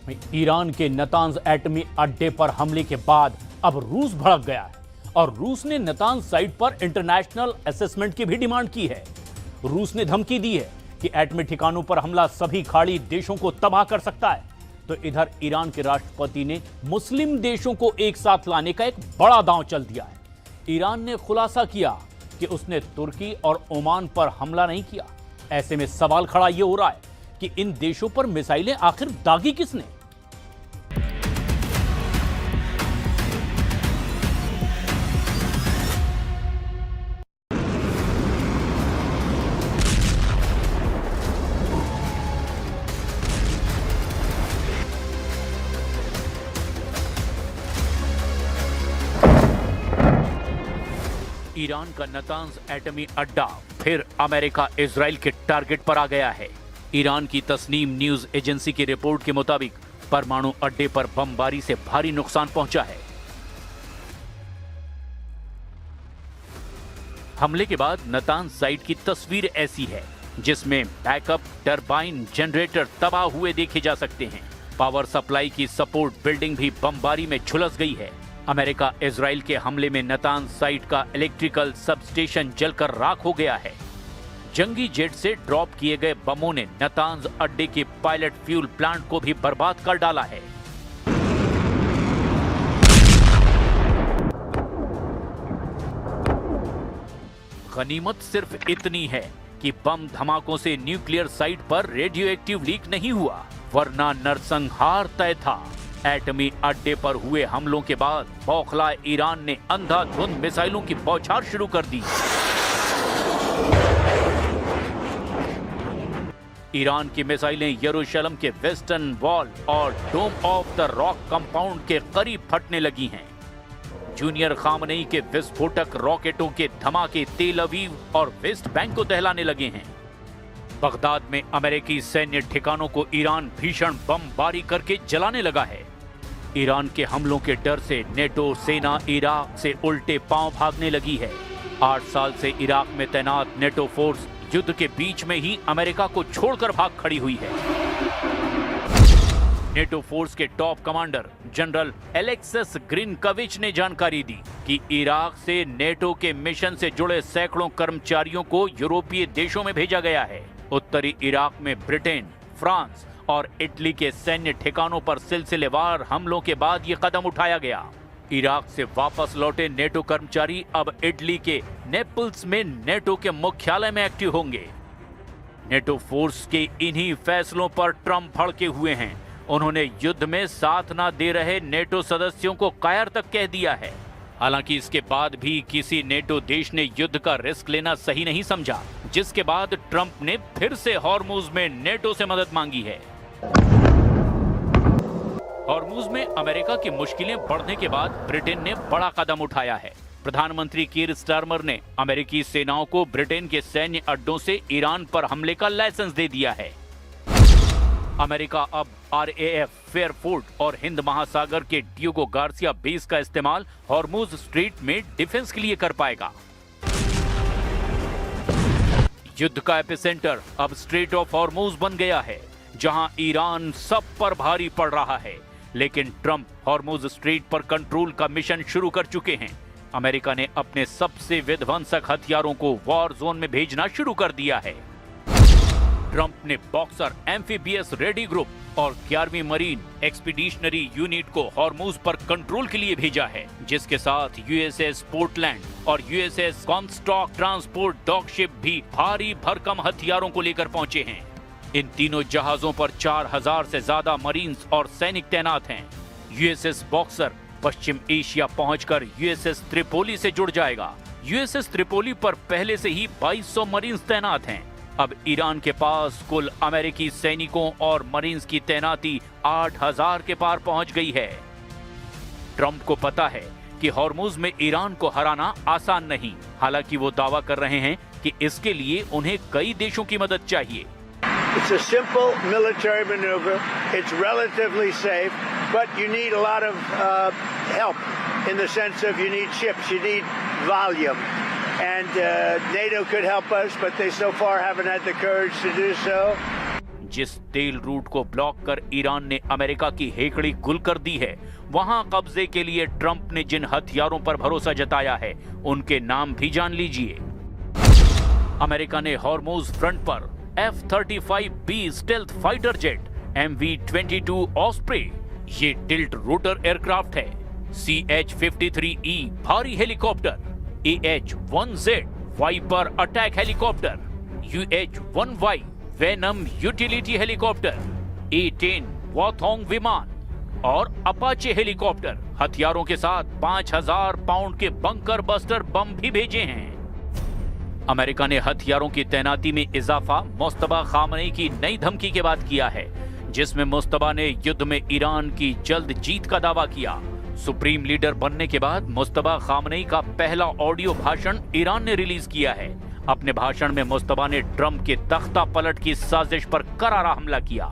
Iran के Natanz एटमी अड्डे पर हमले के बाद अब रूस भड़क गया है और रूस ने नतांज साइट पर इंटरनेशनल असेसमेंट की भी डिमांड की है। रूस ने धमकी दी है कि एटमी ठिकानों पर हमला सभी खाड़ी देशों को तबाह कर सकता है। तो इधर ईरान के राष्ट्रपति ने मुस्लिम देशों को एक साथ लाने का एक बड़ा दांव चल दिया है। ईरान ने खुलासा किया कि उसने तुर्की और ओमान पर हमला नहीं किया। ऐसे में सवाल खड़ा यह हो रहा है कि इन देशों पर मिसाइलें आखिर दागी किसने? ईरान का नतांज एटमी अड्डा फिर अमेरिका इजराइल के टारगेट पर आ गया है। ईरान की तस्नीम न्यूज एजेंसी की रिपोर्ट के मुताबिक परमाणु अड्डे पर बमबारी से भारी नुकसान पहुंचा है। हमले के बाद नतांज साइट की तस्वीर ऐसी है जिसमें बैकअप टरबाइन जनरेटर तबाह हुए देखे जा सकते हैं। पावर सप्लाई की सपोर्ट बिल्डिंग भी बमबारी में झुलस गई है। अमेरिका इजराइल के हमले में नतांज साइट का इलेक्ट्रिकल सबस्टेशन जलकर राख हो गया है। जंगी जेट से ड्रॉप किए गए बमों ने नतांज अड्डे के पायलट फ्यूल प्लांट को भी बर्बाद कर डाला है। गनीमत सिर्फ इतनी है कि बम धमाकों से न्यूक्लियर साइट पर रेडियो एक्टिव लीक नहीं हुआ, वरना नरसंहार तय था। एटमी अड्डे पर हुए हमलों के बाद बौखलाए ईरान ने अंधाधुंध मिसाइलों की बौछार शुरू कर दी। ईरान की मिसाइलें यरूशलेम के वेस्टर्न वॉल और डोम ऑफ द रॉक कंपाउंड के करीब फटने लगी हैं। जूनियर खामनेई के विस्फोटक रॉकेटों के धमाके तेल अवीव और वेस्ट बैंक को दहलाने लगे हैं। बगदाद में अमेरिकी सैन्य ठिकानों को ईरान भीषण बमबारी करके जलाने लगा है। ईरान के हमलों के डर से नेटो सेना इराक से उल्टे पांव भागने लगी है। 8 साल से इराक में तैनात नेटो फोर्स युद्ध के बीच में ही अमेरिका को छोड़कर भाग खड़ी हुई है। नेटो फोर्स के टॉप कमांडर जनरल एलेक्सिस ग्रीनकविच ने जानकारी दी कि इराक से नेटो के मिशन से जुड़े सैकड़ों कर्मचारियों को यूरोपीय देशों में भेजा गया है। उत्तरी इराक में ब्रिटेन, फ्रांस और इटली के सैन्य ठिकानों पर सिलसिलेवार हमलों के बाद ये कदम उठाया गया। इराक से वापस लौटे नेटो कर्मचारी अब इटली के नेपल्स में नेटो के मुख्यालय में एक्टिव होंगे। नेटो फोर्स के इन्हीं फैसलों पर ट्रंप भड़के हुए हैं। उन्होंने युद्ध में साथ न दे रहे नेटो सदस्यों को कायर तक कह दिया है। हालांकि इसके बाद भी किसी नेटो देश ने युद्ध का रिस्क लेना सही नहीं समझा, जिसके बाद ट्रंप ने फिर से हॉर्मुज में नेटो से मदद मांगी है। हॉर्मुज में अमेरिका की मुश्किलें बढ़ने के बाद ब्रिटेन ने बड़ा कदम उठाया है। प्रधानमंत्री कीर स्टारमर ने अमेरिकी सेनाओं को ब्रिटेन के सैन्य अड्डों से ईरान पर हमले का लाइसेंस दे दिया है। अमेरिका अब RAF फेयरफोर्ट और हिंद महासागर के डियोगो गार्सिया बेस का इस्तेमाल हॉर्मुज स्ट्रेट में डिफेंस के लिए कर पाएगा। युद्ध का एपिसेंटर अब स्ट्रेट ऑफ हॉर्मुज बन गया है, जहां ईरान सब पर भारी पड़ रहा है। लेकिन ट्रंप हॉर्मुज स्ट्रेट पर कंट्रोल का मिशन शुरू कर चुके हैं। अमेरिका ने अपने सबसे विध्वंसक हथियारों को वॉर जोन में भेजना शुरू कर दिया है। ट्रंप ने बॉक्सर एम्फीबियस रेडी ग्रुप और 11वीं मरीन एक्सपीडिशनरी यूनिट को हॉर्मुज पर कंट्रोल के लिए भेजा है, जिसके साथ USS पोर्टलैंड और USS कॉनस्टॉक ट्रांसपोर्ट डॉगशिप भी भारी भरकम हथियारों को लेकर पहुंचे हैं। इन तीनों जहाजों पर 4000 से ज्यादा मरीन्स और सैनिक तैनात हैं। USS बॉक्सर पश्चिम एशिया पहुंचकर USS त्रिपोली से जुड़ जाएगा। USS त्रिपोली पर पहले से ही 2200 मरीन्स तैनात हैं। अब ईरान के पास कुल अमेरिकी सैनिकों और मरीन्स की तैनाती 8000 के पार पहुंच गई है। ट्रंप को पता है कि हॉर्मुज में ईरान को हराना आसान नहीं। हालांकि वो दावा कर रहे हैं कि इसके लिए उन्हें कई देशों की मदद चाहिए। It's a simple military maneuver. It's relatively safe, but you need a lot of help in the sense of you need ships, you need volume. And NATO could help us, but they so far haven't had the courage to do so. जिस तेल root को block कर Iran ने America की हेकड़ी गुल कर दी है, वहां कब्जे के लिए ट्रंप ने जिन हथियारों पर भरोसा जताया है, उनके नाम भी जान लीजिए। अमेरिका ने हॉर्मोज फ्रंट पर F-35B stealth fighter jet, MV-22 Osprey, ये टिल्ट रोटर एयरक्राफ्ट है, CH-53E भारी helicopter, AH-1Z Viper attack helicopter, UH-1Y Venom utility helicopter, A-10 वॉथोंग विमान और अपाचे हेलीकॉप्टर हथियारों के साथ 5000 पाउंड के बंकर बस्टर बम भी भेजे हैं। अमेरिका ने हथियारों की तैनाती में इजाफा मुस्तबा खामनेई की नई धमकी के बाद किया है, जिसमें मुस्तबा ने युद्ध में ईरान की जल्द जीत का दावा किया। सुप्रीम लीडर बनने के बाद मुस्तबा खामनेई का पहला ऑडियो भाषण ईरान ने रिलीज किया है। अपने भाषण में मुस्तबा ने ट्रंप के तख्ता पलट की साजिश पर करारा हमला किया।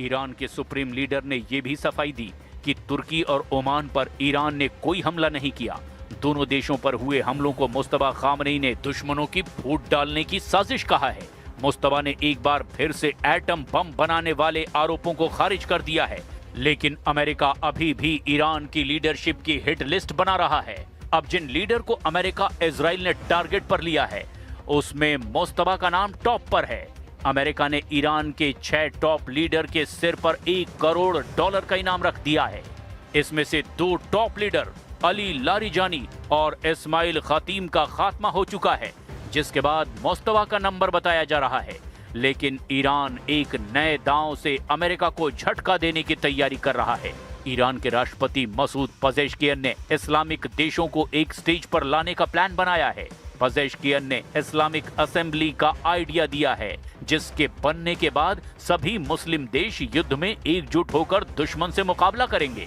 ईरान के सुप्रीम लीडर ने यह भी सफाई दी कि तुर्की और ओमान पर ईरान ने कोई हमला नहीं किया। दोनों देशों पर हुए हमलों को मुस्तबा खामनेई ने दुश्मनों की फूट डालने की साजिश कहा है। मुस्तबा ने एक बार फिर से एटम बम बनाने वाले आरोपों को खारिज कर दिया है, लेकिन अमेरिका अभी भी ईरान की लीडरशिप की हिट लिस्ट बना रहा है। अब जिन लीडर को अमेरिका इजराइल ने टारगेट पर लिया है, उसमें मुस्तबा का नाम टॉप पर है। अमेरिका ने ईरान के 6 टॉप लीडर के सिर पर $1 करोड़ का इनाम रख दिया है। इसमें से 2 टॉप लीडर अली लारिजानी और इस्माइल खतीम का खात्मा हो चुका है, जिसके बाद मुस्तबा का नंबर बताया जा रहा है। लेकिन ईरान एक नए दांव से अमेरिका को झटका देने की तैयारी कर रहा है। ईरान के राष्ट्रपति मसूद पजेश्कियन ने इस्लामिक देशों को एक स्टेज पर लाने का प्लान बनाया है। पजेश्कियन ने इस्लामिक असेंबली का आइडिया दिया है, जिसके बनने के बाद सभी मुस्लिम देश युद्ध में एकजुट होकर दुश्मन से मुकाबला करेंगे।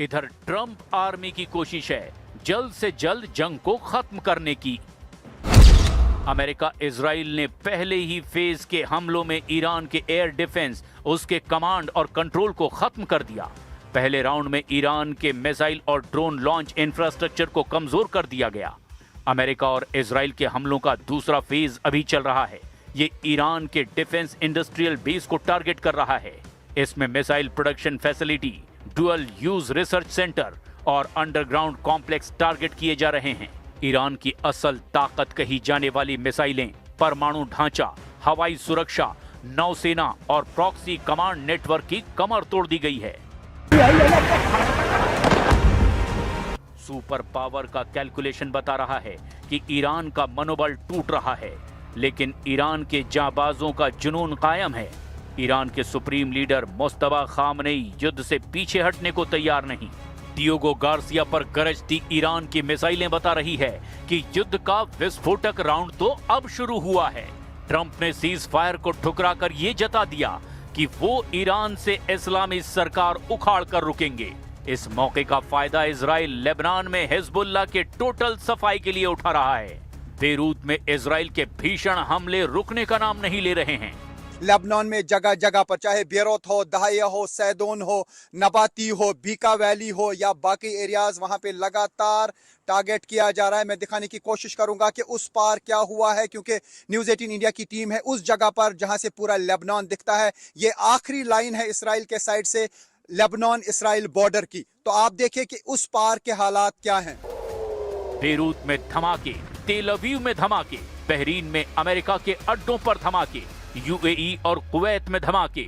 इधर ट्रंप आर्मी की कोशिश है जल्द से जल्द जंग को खत्म करने की। अमेरिका इजराइल ने पहले ही फेज के हमलों में ईरान के एयर डिफेंस, उसके कमांड और कंट्रोल को खत्म कर दिया। पहले राउंड में ईरान के मिसाइल और ड्रोन लॉन्च इंफ्रास्ट्रक्चर को कमजोर कर दिया गया। अमेरिका और इजराइल के हमलों का दूसरा फेज अभी चल रहा है। ये ईरान के डिफेंस इंडस्ट्रियल बेस को टारगेट कर रहा है। इसमें missile production facility, dual use research centre और अंडरग्राउंड कॉम्प्लेक्स टारगेट किए जा रहे हैं। ईरान की असल ताकत कही जाने वाली मिसाइलें, परमाणु ढांचा, हवाई सुरक्षा, नौसेना और प्रॉक्सी कमांड नेटवर्क की कमर तोड़ दी गई है। सुपर पावर का कैलकुलेशन बता रहा है कि ईरान का मनोबल टूट रहा है, लेकिन ईरान के जाबाजों का जुनून कायम है। ईरान के सुप्रीम लीडर मुस्तबा खामनेई युद्ध से पीछे हटने को तैयार नहीं। डियोगो गार्सिया पर गरजती ईरान की मिसाइलें बता रही है कि युद्ध का विस्फोटक राउंड तो अब शुरू हुआ है। ट्रंप ने सीज फायर को ठुकराकर ये जता दिया कि वो ईरान से इस्लामी सरकार उखाड़ कर रुकेंगे। इस मौके का फायदा इजराइल लेबनान में हिजबुल्लाह के टोटल सफाई के लिए उठा रहा है। बेरूत में इजराइल के भीषण हमले रुकने का नाम नहीं ले रहे हैं। लेबनान में जगह जगह पर, चाहे बेरूत हो, दहाया हो, सैदोन हो, नबाती हो, बीका वैली हो या बाकी एरियाज, वहां पे लगातार टारगेट किया जा रहा है। मैं दिखाने की कोशिश करूंगा कि उस पार क्या हुआ है, क्योंकि न्यूज़ 18 इंडिया की टीम है उस जगह पर जहां से पूरा लेबनान दिखता है। ये आखिरी लाइन है इसराइल के साइड से लेबनान इसराइल बॉर्डर की। तो आप देखिए कि उस पार के हालात क्या हैं। बेरूत में धमाके, तेल अवीव में धमाके, बहरीन में अमेरिका के अड्डों पर धमाके, यूएई और कुवैत में धमाके।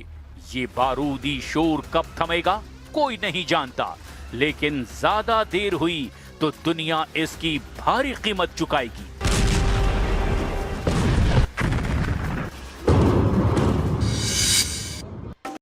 ये बारूदी शोर कब थमेगा कोई नहीं जानता, लेकिन ज्यादा देर हुई तो दुनिया इसकी भारी कीमत चुकाएगी।